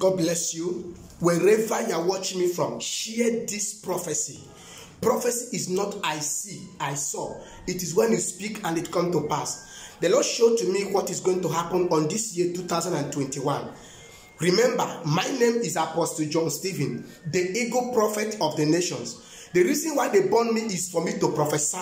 God bless you. Wherever you are watching me from, share this prophecy. Prophecy is not I see, I saw. It is when you speak and it comes to pass. The Lord showed to me what is going to happen on this year 2021. Remember, my name is Apostle John Stephen, the eagle prophet of the nations. The reason why they born me is for me to prophesy.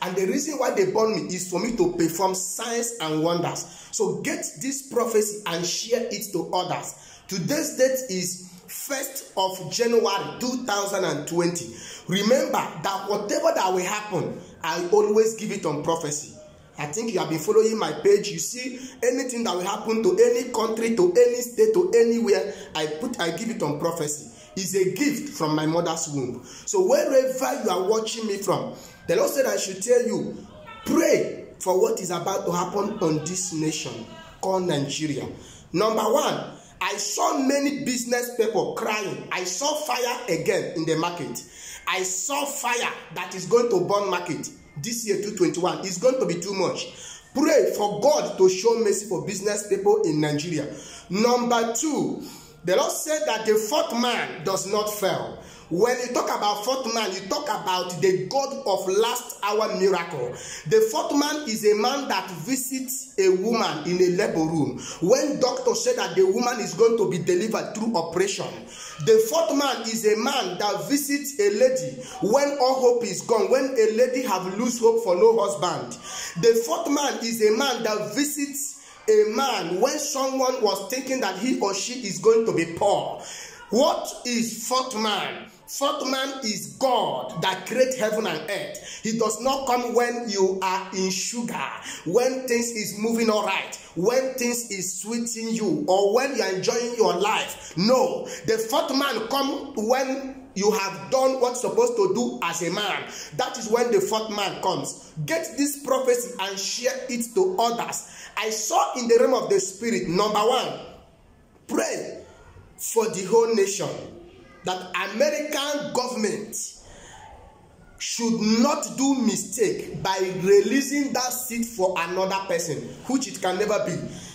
And the reason why they born me is for me to perform signs and wonders. So get this prophecy and share it to others. Today's date is 1st of January 2020. Remember that whatever that will happen, I always give it on prophecy. I think you have been following my page. You see anything that will happen to any country, to any state, to anywhere, I give it on prophecy. It's a gift from my mother's womb. So wherever you are watching me from, the Lord said I should tell you, pray for what is about to happen on this nation called Nigeria. Number one, I saw many business people crying. I saw fire again in the market. I saw fire that is going to burn market. This year 2021 is going to be too much. Pray for God to show mercy for business people in Nigeria. Number two, the Lord said that the fourth man does not fail. When you talk about fourth man, you talk about the God of last hour miracle. The fourth man is a man that visits a woman in a labor room. When doctor said that the woman is going to be delivered through operation. The fourth man is a man that visits a lady when all hope is gone, when a lady have lose hope for no husband. The fourth man is a man that visits a man when someone was thinking that he or she is going to be poor. What is fourth man? Fourth man is God that creates heaven and earth. He does not come when you are in sugar, when things is moving all right, when things is sweeting you, or when you are enjoying your life. No, the fourth man comes when you have done what's supposed to do as a man. That is when the fourth man comes. Get this prophecy and share it to others. I saw in the realm of the spirit, number one, pray for the whole nation that American government should not do mistake by releasing that seat for another person, which it can never be.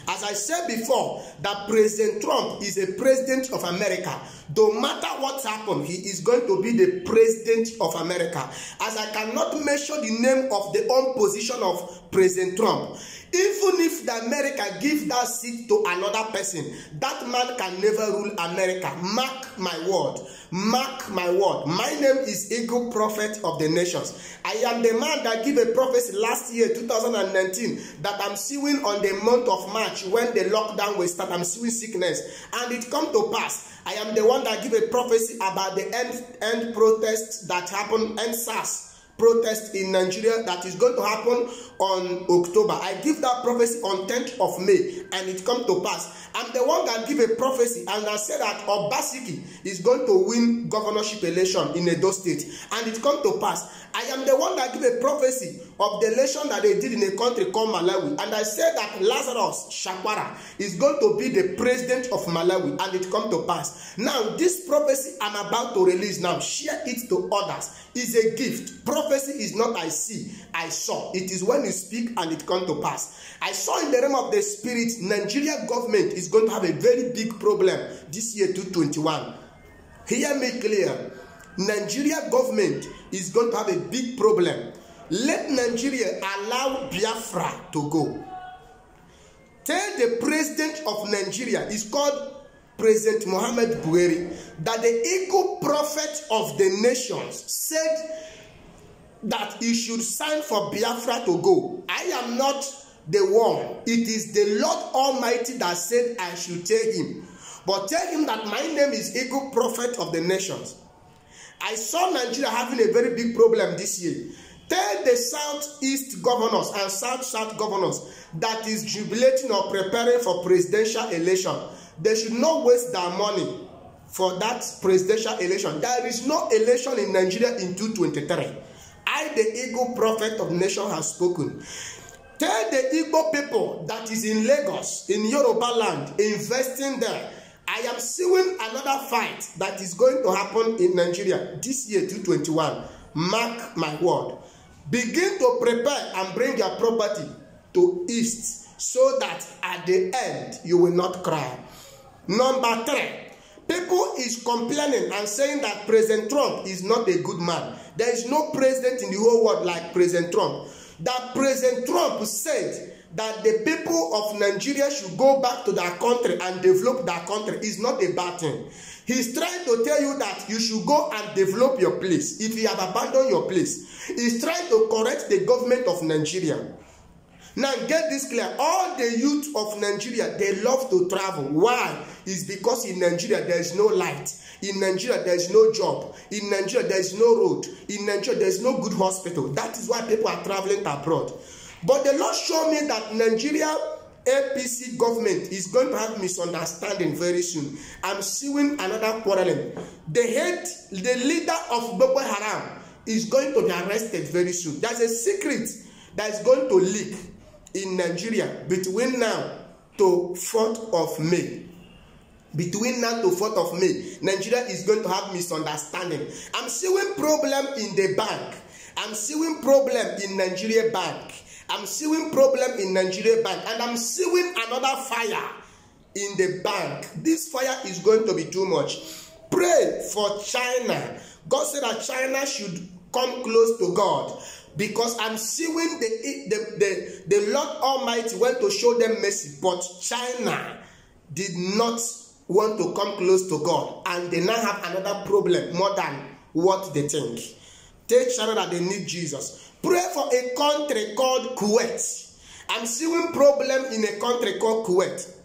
As I said before, that President Trump is a president of America. No matter what happens, he is going to be the president of America. As I cannot mention the name of the own position of President Trump, even if the America gives that seat to another person, that man can never rule America. Mark my word. Mark my word. My name is Eagle Prophet of the Nations. I am the man that gave a prophecy last year, 2019, that I'm seeing on the month of March when the lockdown will start. I'm seeing sickness. And it come to pass. I am the one that give a prophecy about the end protests that happened, end SARS protest in Nigeria that is going to happen on October. I give that prophecy on 10th of May and it come to pass. I'm the one that give a prophecy and I said that Obaseki is going to win governorship election in Edo State and it come to pass. I am the one that give a prophecy of the election that they did in a country called Malawi and I said that Lazarus Chakwara is going to be the president of Malawi and it come to pass. Now this prophecy I'm about to release now, share it to others. Is a gift. Prophecy is not I see, I saw. It is when you speak and it comes to pass. I saw in the realm of the spirit, Nigeria government is going to have a very big problem this year 2021. Hear me clear. Nigeria government is going to have a big problem. Let Nigeria allow Biafra to go. Tell the president of Nigeria, is called President Muhammad Buhari, that the eagle prophet of the nations said that he should sign for Biafra to go. I am not the one. It is the Lord Almighty that said I should tell him. But tell him that my name is eagle prophet of the nations. I saw Nigeria having a very big problem this year. Tell the southeast governors and south governors that is jubilating or preparing for presidential election. They should not waste their money for that presidential election. There is no election in Nigeria in 2023. I, the eagle prophet of the nation, has spoken. Tell the Igbo people that is in Lagos, in Yoruba land, investing there. I am seeing another fight that is going to happen in Nigeria this year 2021. Mark my word. Begin to prepare and bring your property to east so that at the end you will not cry. Number 3, People is complaining and saying that President Trump is not a good man. There is no president in the whole world like President Trump. That President Trump said that the people of Nigeria should go back to their country and develop their country is not a bad thing. He's trying to tell you that you should go and develop your place if you have abandoned your place. He's trying to correct the government of Nigeria. Now get this clear. All the youth of Nigeria, they love to travel. Why? It's because in Nigeria there is no light. In Nigeria there is no job. In Nigeria there is no road. In Nigeria there is no good hospital. That is why people are traveling abroad. But the Lord showed me that Nigeria APC government is going to have misunderstanding very soon. I'm seeing another quarreling. The leader of Boko Haram is going to be arrested very soon. There's a secret that is going to leak in Nigeria between now to 4th of May. Between now to 4th of May, Nigeria is going to have misunderstanding. I'm seeing problem in the bank. I'm seeing problem in Nigeria bank. I'm seeing problem in Nigeria bank, and I'm seeing another fire in the bank. This fire is going to be too much. Pray for China. God said that China should come close to God, because I'm seeing the Lord Almighty went to show them mercy, but China did not want to come close to God, and they now have another problem more than what they think. Tell China that they need Jesus. Pray for a country called Kuwait. I'm seeing problem in a country called Kuwait.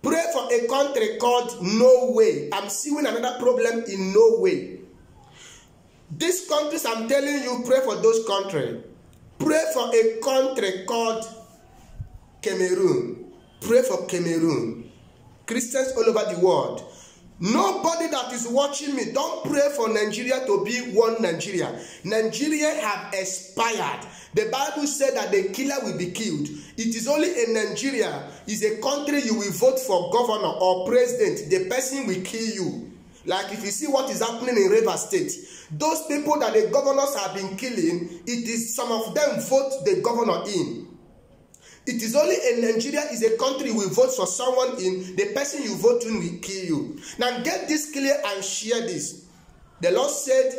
Pray for a country called Norway. I'm seeing another problem in Norway. These countries, I'm telling you, pray for those countries. Pray for a country called Cameroon. Pray for Cameroon. Christians all over the world. Nobody that is watching me, don't pray for Nigeria to be one Nigeria. Nigeria have expired. The Bible said that the killer will be killed. It is only in Nigeria is a country you will vote for governor or president. The person will kill you. Like if you see what is happening in Rivers State, those people that the governors have been killing, it is some of them vote the governor in. It is only in Nigeria is a country we vote for someone in, the person you vote in will kill you. Now get this clear and share this. The Lord said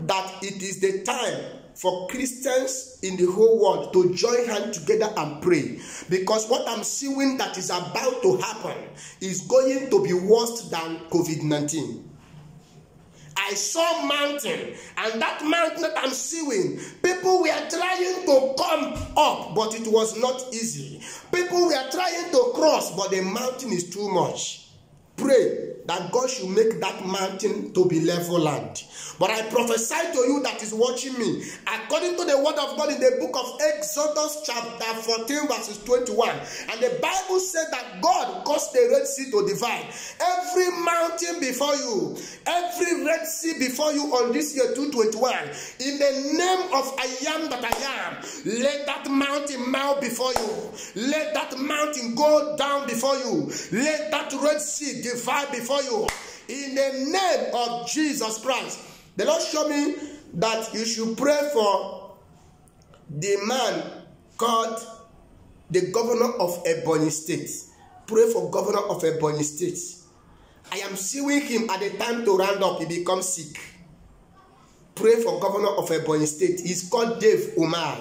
that it is the time for Christians in the whole world to join hands together and pray. Because what I'm seeing that is about to happen is going to be worse than COVID-19. I saw mountain, and that mountain that I'm seeing, people were trying to come up, but it was not easy. People were trying to cross, but the mountain is too much. Pray that God should make that mountain to be level land. But I prophesy to you that is watching me, according to the word of God in the book of Exodus chapter 14 verses 21. And the Bible said that God caused the Red Sea to divide. Every mountain before you, every Red Sea before you on this year 2021, in the name of I am that I am, let that mountain melt before you. Let that mountain go down before you. Let that Red Sea divide before you. In the name of Jesus Christ. The Lord showed me that you should pray for the man called the governor of Ebonyi State. Pray for governor of Ebonyi State. I am seeing him at the time to round up, he becomes sick. Pray for governor of Ebonyi State. He's called Dave Umar.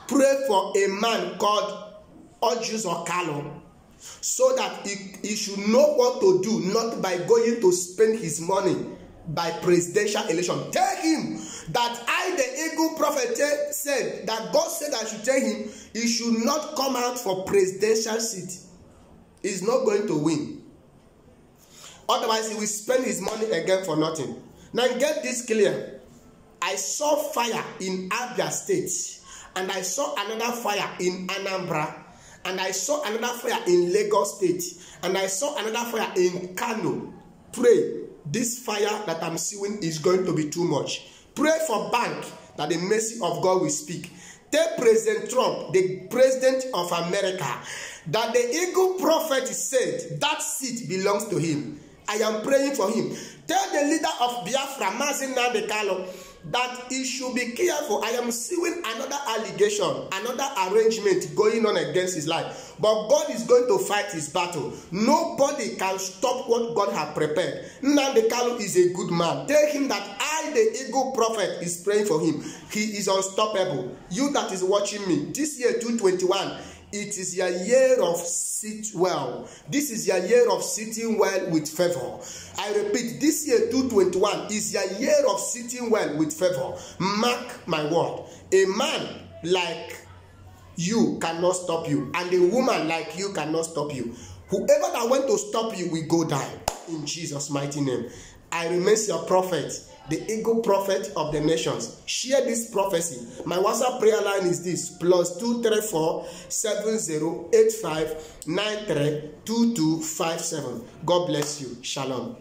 Pray for a man called Ojus Okalo, so that he should know what to do, not by going to spend his money by presidential election. Tell him that I, the eagle prophet, said that God said I should tell him he should not come out for presidential seat. He's not going to win. Otherwise, he will spend his money again for nothing. Now get this clear. I saw fire in Abia State, and I saw another fire in Anambra, and I saw another fire in Lagos State, and I saw another fire in Kano. Pray. This fire that I'm seeing is going to be too much. Pray for bank that the mercy of God will speak. Tell President Trump, the president of America, that the eagle prophet said that seat belongs to him. I am praying for him. Tell the leader of Biafra, Mazi Nnamdi Kanu, that he should be careful. I am seeing another allegation, another arrangement going on against his life. But God is going to fight his battle. Nobody can stop what God has prepared. Nnamdi Kanu is a good man. Tell him that I, the Eagle Prophet, is praying for him. He is unstoppable. You that is watching me, this year 2021, it is your year of sit well. This is your year of sitting well with favor. I repeat, this year 2021 is your year of sitting well with favor. Mark my word. A man like you cannot stop you, and a woman like you cannot stop you. Whoever that went to stop you will go down in Jesus' mighty name. I remain your prophet, the Eagle Prophet of the nations. Share this prophecy. My WhatsApp prayer line is this: +234 7085 93 2257. God bless you. Shalom.